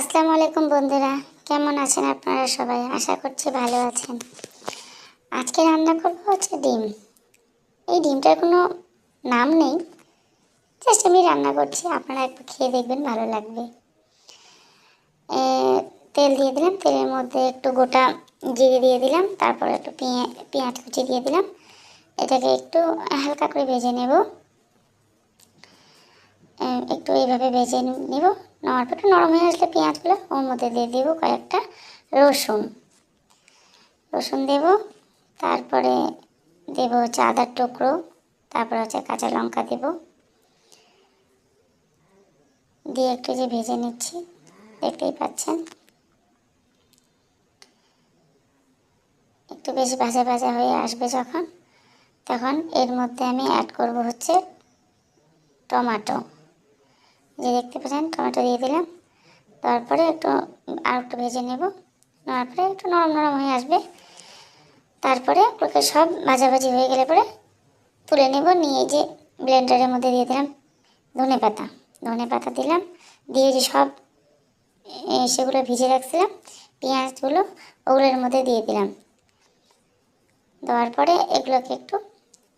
আসসালামু আলাইকুম বন্ধুরা, কেমন আছেন আপনারা সবাই? আশা করছি ভালো আছেন। আজকে রান্না করবো হচ্ছে ডিম। এই ডিমটার কোনো নাম নেই, জাস্ট আমি রান্না করছি, আপনারা একটু খেয়ে দেখবেন, ভালো লাগবে। তেল দিয়ে দিলাম, তেলের মধ্যে একটু গোটা জিরে দিয়ে দিলাম, তারপরে একটু পেঁয়াজ কুচি দিয়ে দিলাম। এটাকে একটু হালকা করে ভেজে নেব, একটু এইভাবে ভেজে নেব। নেওয়ার পর নরম হয়ে আসলে পেঁয়াজগুলো ওর মধ্যে দিয়ে দেব কয়েকটা রসুন দেব, তারপরে দেব হচ্ছে আদার টুকরো, তারপরে হচ্ছে কাঁচা লঙ্কা দেব, দিয়ে একটু যে ভেজে নিচ্ছি, দেখতেই পাচ্ছেন। একটু বেশ ভাজা ভাজা হয়ে আসবে যখন, তখন এর মধ্যে আমি অ্যাড করব হচ্ছে টমেটো। যে দেখতে পাচ্ছেন টমেটো দিয়ে দিলাম, তারপরে আর একটু ভেজে নেব। নেওয়ার পরে একটু নরম নরম হয়ে আসবে, তারপরে ওকে সব ভাজাভাজি হয়ে গেলে পরে তুলে নেব। নিয়ে যে ব্লেন্ডারের মধ্যে দিয়ে দিলাম ধনে পাতা দিলাম, দিয়ে যে সব সেগুলো ভিজে রাখছিলাম পেঁয়াজগুলো, ওগুলোর মধ্যে দিয়ে দিলাম। দেওয়ার পরে এগুলোকে একটু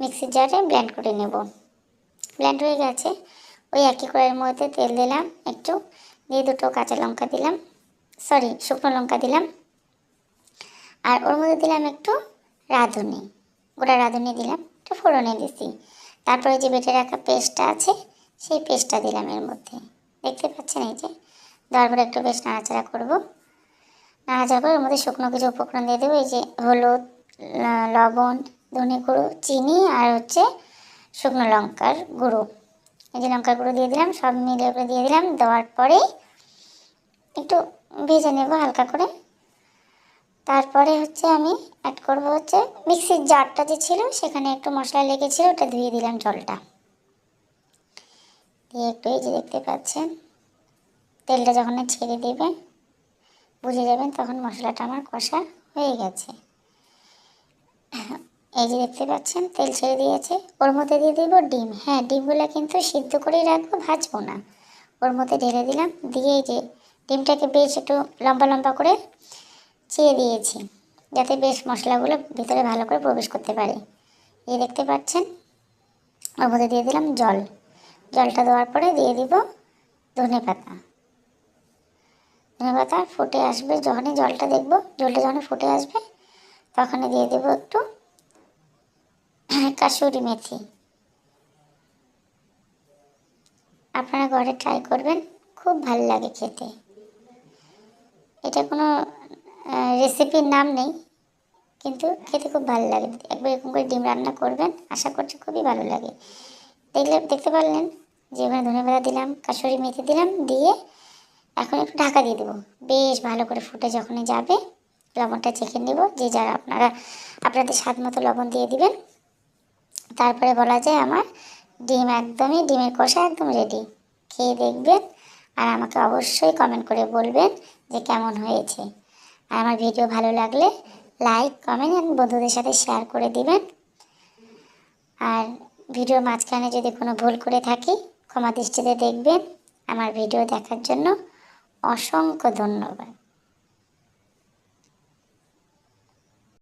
মিক্সির জারে ব্লেন্ড করে নেব। ব্লেন্ড হয়ে গেছে, ওই একই কড়াইয়ের মধ্যে তেল দিলাম একটু, দিয়ে দুটো কাঁচা লঙ্কা দিলাম, শুকনো লঙ্কা দিলাম, আর ওর মধ্যে দিলাম একটু গোটা রাঁধুনি দিলাম, একটু ফোড়নে দিচ্ছি। তারপরে যে বেটে রাখা পেস্টটা আছে সেই পেস্টটা দিলাম এর মধ্যে, দেখতে পাচ্ছেন। এই যে দেওয়ার পরে একটু বেশ নাড়াচাড়া করবো। নাড়াচাড়া করে ওর মধ্যে শুকনো কিছু উপকরণ দিয়ে দেবো। এই যে হলুদ, লবণ, ধনে গুঁড়ো, চিনি, আর হচ্ছে শুকনো লঙ্কার গুঁড়ো। এই যে লঙ্কার গুঁড়ো দিয়ে দিলাম, সব মিলিয়ে করে দিয়ে দিলাম। দেওয়ার পরে একটু ভেজে নেব হালকা করে। তারপরে হচ্ছে আমি অ্যাড করব হচ্ছে মিক্সির জারটা যে ছিল সেখানে একটু মশলা লেগেছিল, ওটা ধুয়ে দিলাম জলটা দিয়ে। একটু এই যে দেখতে পাচ্ছেন, তেলটা যখন ছেড়ে দেবে বুঝে যাবেন তখন মশলাটা আমার কষা হয়ে গেছে। এই যে দেখতে পাচ্ছেন তেল ছেড়ে দিয়েছে। ওর মধ্যে দিয়ে দেবো ডিম। হ্যাঁ, ডিমগুলো কিন্তু সিদ্ধ করেই রাখবো, ভাজবো না। ওর মধ্যে ঢেলে দিলাম, দিয়ে এই যে ডিমটাকে বেশ একটু লম্বা লম্বা করে চেয়ে দিয়েছি, যাতে বেশ মশলাগুলো ভিতরে ভালো করে প্রবেশ করতে পারে। এই দেখতে পাচ্ছেন, ওর মধ্যে দিয়ে দিলাম জলটা দেওয়ার পরে দিয়ে দিব ধনে পাতা ফুটে আসবে যখনই, জলটা যখন ফুটে আসবে তখনই দিয়ে দেবো একটু কাসুরি মেথি। আপনারা ঘরে ট্রাই করবেন, খুব ভালো লাগে খেতে। এটা কোনো রেসিপির নাম নেই, কিন্তু খেতে খুব ভালো লাগে। একবার এরকম করে ডিম রান্না করবেন, আশা করছি খুবই ভালো লাগে। দেখতে পারলেন যে ওখানে ধনেপাতা দিলাম, কাসুরি মেথি দিলাম, দিয়ে এখন একটু ঢাকা দিয়ে দেবো। বেশ ভালো করে ফুটে যখনই যাবে লবণটা চেখে নেব, যে যারা আপনাদের স্বাদ মতো লবণ দিয়ে দিবেন। তারপরে বলা যায় আমার ডিমের কষা একদম রেডি। খেয়ে দেখবেন, আর আমাকে অবশ্যই কমেন্ট করে বলবেন যে কেমন হয়েছে। আর আমার ভিডিও ভালো লাগলে লাইক, কমেন্ট এবং বন্ধুদের সাথে শেয়ার করে দিবেন। আর ভিডিওর মাঝখানে যদি কোনো ভুল করে থাকি ক্ষমা দৃষ্টিতে দেখবেন। আমার ভিডিও দেখার জন্য অসংখ্য ধন্যবাদ।